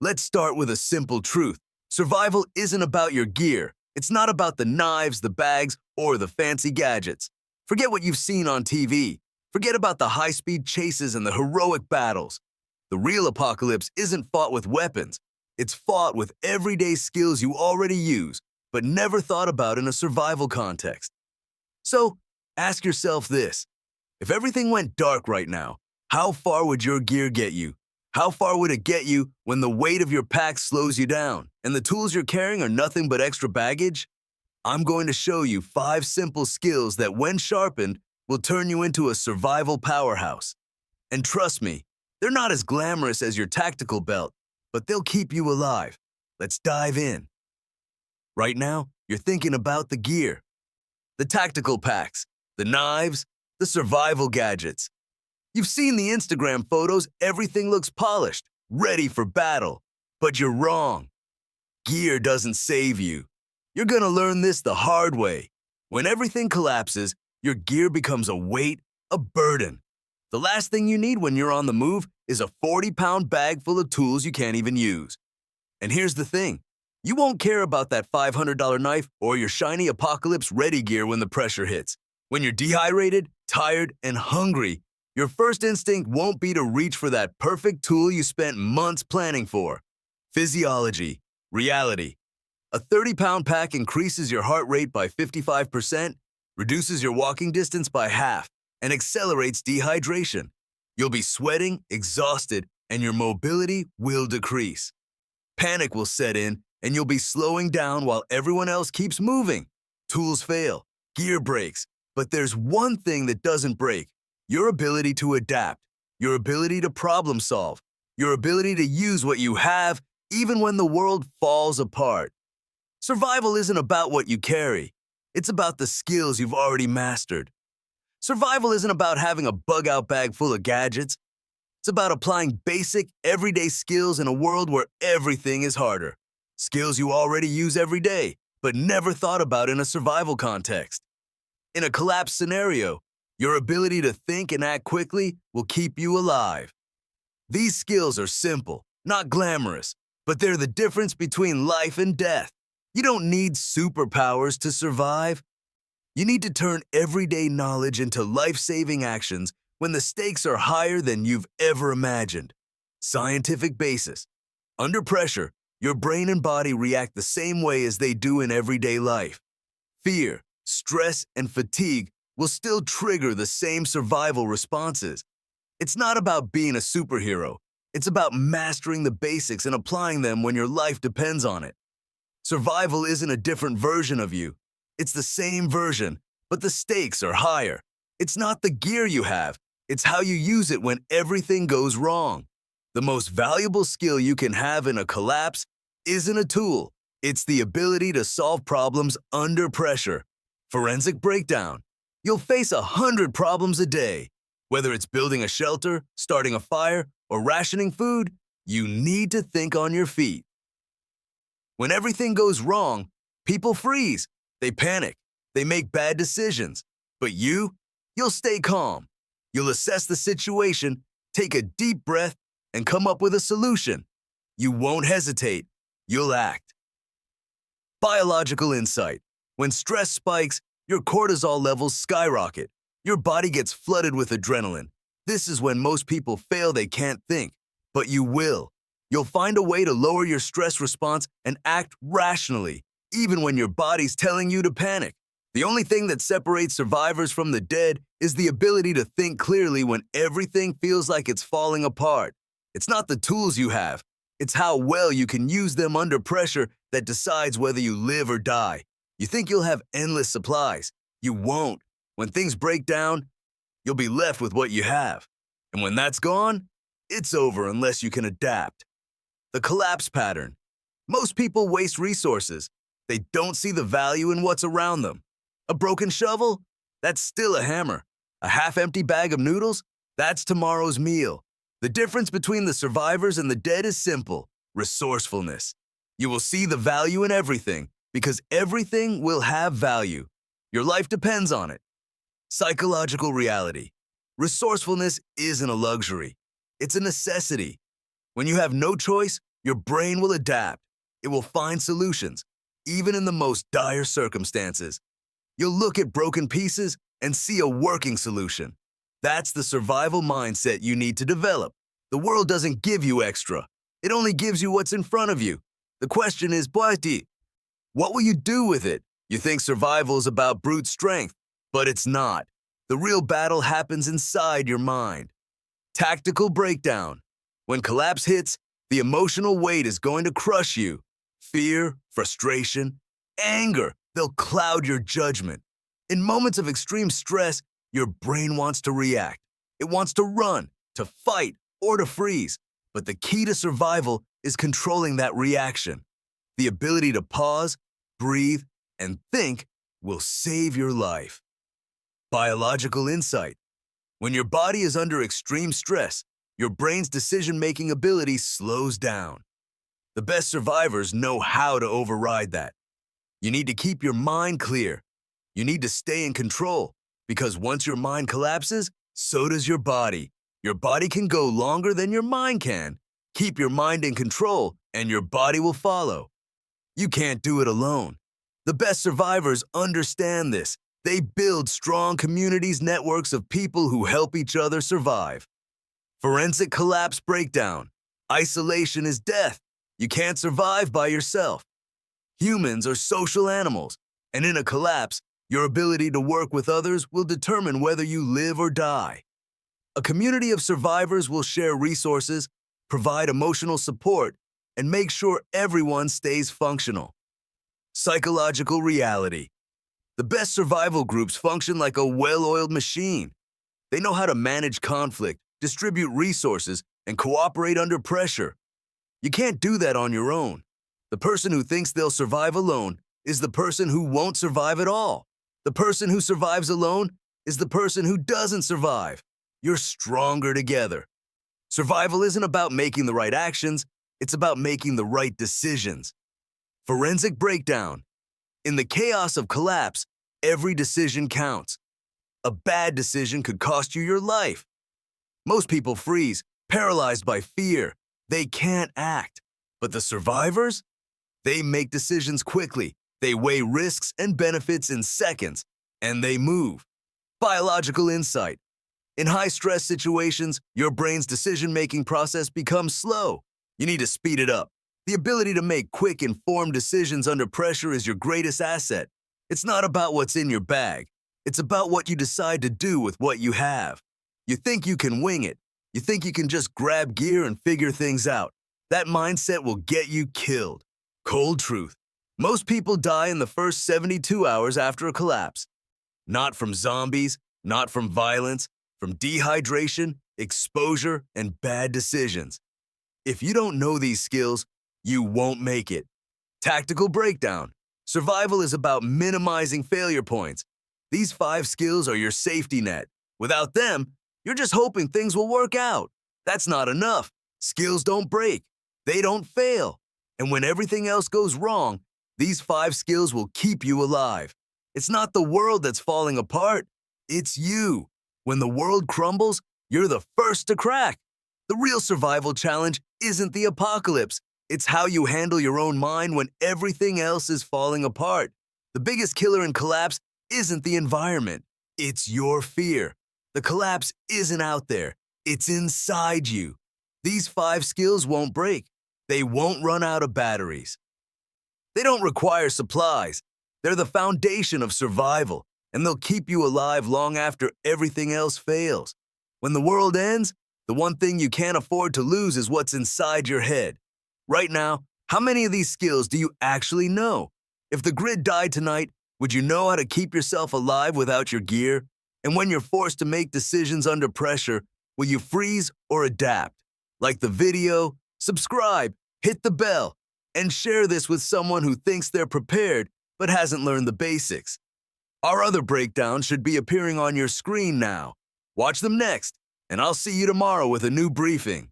Let's start with a simple truth. Survival isn't about your gear. It's not about the knives, the bags, or the fancy gadgets. Forget what you've seen on TV. Forget about the high-speed chases and the heroic battles. The real apocalypse isn't fought with weapons. It's fought with everyday skills you already use, but never thought about in a survival context. So, ask yourself this. If everything went dark right now, how far would your gear get you? How far would it get you when the weight of your pack slows you down and the tools you're carrying are nothing but extra baggage? I'm going to show you 5 simple skills that, when sharpened, will turn you into a survival powerhouse. And trust me, they're not as glamorous as your tactical belt, but they'll keep you alive. Let's dive in. Right now, you're thinking about the gear, the tactical packs, the knives, the survival gadgets. You've seen the Instagram photos, everything looks polished, ready for battle. But you're wrong. Gear doesn't save you. You're gonna learn this the hard way. When everything collapses, your gear becomes a weight, a burden. The last thing you need when you're on the move is a 40-pound bag full of tools you can't even use. And here's the thing. You won't care about that $500 knife or your shiny apocalypse-ready gear when the pressure hits. When you're dehydrated, tired, and hungry, your first instinct won't be to reach for that perfect tool you spent months planning for. Physiology, reality. A 30-pound pack increases your heart rate by 55%, reduces your walking distance by half, and accelerates dehydration. You'll be sweating, exhausted, and your mobility will decrease. Panic will set in, and you'll be slowing down while everyone else keeps moving. Tools fail, gear breaks, but there's one thing that doesn't break: your ability to adapt, your ability to problem solve, your ability to use what you have even when the world falls apart. Survival isn't about what you carry. It's about the skills you've already mastered. Survival isn't about having a bug-out bag full of gadgets. It's about applying basic, everyday skills in a world where everything is harder. Skills you already use every day, but never thought about in a survival context. In a collapse scenario, your ability to think and act quickly will keep you alive. These skills are simple, not glamorous, but they're the difference between life and death. You don't need superpowers to survive. You need to turn everyday knowledge into life-saving actions when the stakes are higher than you've ever imagined. Scientific basis. Under pressure, your brain and body react the same way as they do in everyday life. Fear, stress, and fatigue will still trigger the same survival responses. It's not about being a superhero. It's about mastering the basics and applying them when your life depends on it. Survival isn't a different version of you. It's the same version, but the stakes are higher. It's not the gear you have. It's how you use it when everything goes wrong. The most valuable skill you can have in a collapse isn't a tool. It's the ability to solve problems under pressure. Forensic breakdown. You'll face 100 problems a day. Whether it's building a shelter, starting a fire, or rationing food, you need to think on your feet. When everything goes wrong, people freeze. They panic. They make bad decisions. But you'll stay calm. You'll assess the situation, take a deep breath, and come up with a solution. You won't hesitate. You'll act. Biological insight. When stress spikes, your cortisol levels skyrocket. Your body gets flooded with adrenaline. This is when most people fail. They can't think, but you will. You'll find a way to lower your stress response and act rationally, even when your body's telling you to panic. The only thing that separates survivors from the dead is the ability to think clearly when everything feels like it's falling apart. It's not the tools you have. It's how well you can use them under pressure that decides whether you live or die. You think you'll have endless supplies. You won't. When things break down, you'll be left with what you have. And when that's gone, it's over unless you can adapt. The collapse pattern. Most people waste resources. They don't see the value in what's around them. A broken shovel? That's still a hammer. A half-empty bag of noodles? That's tomorrow's meal. The difference between the survivors and the dead is simple: resourcefulness. You will see the value in everything because everything will have value. Your life depends on it. Psychological reality. Resourcefulness isn't a luxury. It's a necessity. When you have no choice, Your brain will adapt. It will find solutions, even in the most dire circumstances. You'll look at broken pieces and see a working solution. That's the survival mindset you need to develop. The world doesn't give you extra. It only gives you what's in front of you. The question is, what will you do with it? You think survival is about brute strength, but it's not. The real battle happens inside your mind. Tactical breakdown. When collapse hits, the emotional weight is going to crush you. Fear, frustration, anger, they'll cloud your judgment. In moments of extreme stress, your brain wants to react. It wants to run, to fight, or to freeze. But the key to survival is controlling that reaction. The ability to pause, breathe, and think will save your life. Biological insight. When your body is under extreme stress, your brain's decision-making ability slows down. The best survivors know how to override that. You need to keep your mind clear. You need to stay in control, because once your mind collapses, so does your body. Your body can go longer than your mind can. Keep your mind in control, and your body will follow. You can't do it alone. The best survivors understand this. They build strong communities, networks of people who help each other survive. Forensic collapse breakdown. Isolation is death. You can't survive by yourself. Humans are social animals, and in a collapse, your ability to work with others will determine whether you live or die. A community of survivors will share resources, provide emotional support, and make sure everyone stays functional. Psychological reality. The best survival groups function like a well-oiled machine. They know how to manage conflict, distribute resources, and cooperate under pressure. You can't do that on your own. The person who thinks they'll survive alone is the person who won't survive at all. The person who survives alone is the person who doesn't survive. You're stronger together. Survival isn't about making the right actions, it's about making the right decisions. Forensic breakdown. In the chaos of collapse, every decision counts. A bad decision could cost you your life. Most people freeze, paralyzed by fear. They can't act. But the survivors? They make decisions quickly. They weigh risks and benefits in seconds, and they move. Biological insight. In high-stress situations, your brain's decision-making process becomes slow. You need to speed it up. The ability to make quick, informed decisions under pressure is your greatest asset. It's not about what's in your bag. It's about what you decide to do with what you have. You think you can wing it. You think you can just grab gear and figure things out. That mindset will get you killed. Cold truth. Most people die in the first 72 hours after a collapse. Not from zombies, not from violence, from dehydration, exposure, and bad decisions. If you don't know these skills, you won't make it. Tactical breakdown. Survival is about minimizing failure points. These 5 skills are your safety net. Without them, you're just hoping things will work out. That's not enough. Skills don't break. They don't fail. And when everything else goes wrong, these 5 skills will keep you alive. It's not the world that's falling apart. It's you. When the world crumbles, you're the first to crack. The real survival challenge isn't the apocalypse. It's how you handle your own mind when everything else is falling apart. The biggest killer in collapse isn't the environment. It's your fear. The collapse isn't out there. It's inside you. These 5 skills won't break. They won't run out of batteries. They don't require supplies. They're the foundation of survival, and they'll keep you alive long after everything else fails. When the world ends, the one thing you can't afford to lose is what's inside your head. Right now, how many of these skills do you actually know? If the grid died tonight, would you know how to keep yourself alive without your gear? And when you're forced to make decisions under pressure, will you freeze or adapt? Like the video, subscribe, hit the bell, and share this with someone who thinks they're prepared but hasn't learned the basics. Our other breakdowns should be appearing on your screen now. Watch them next, and I'll see you tomorrow with a new briefing.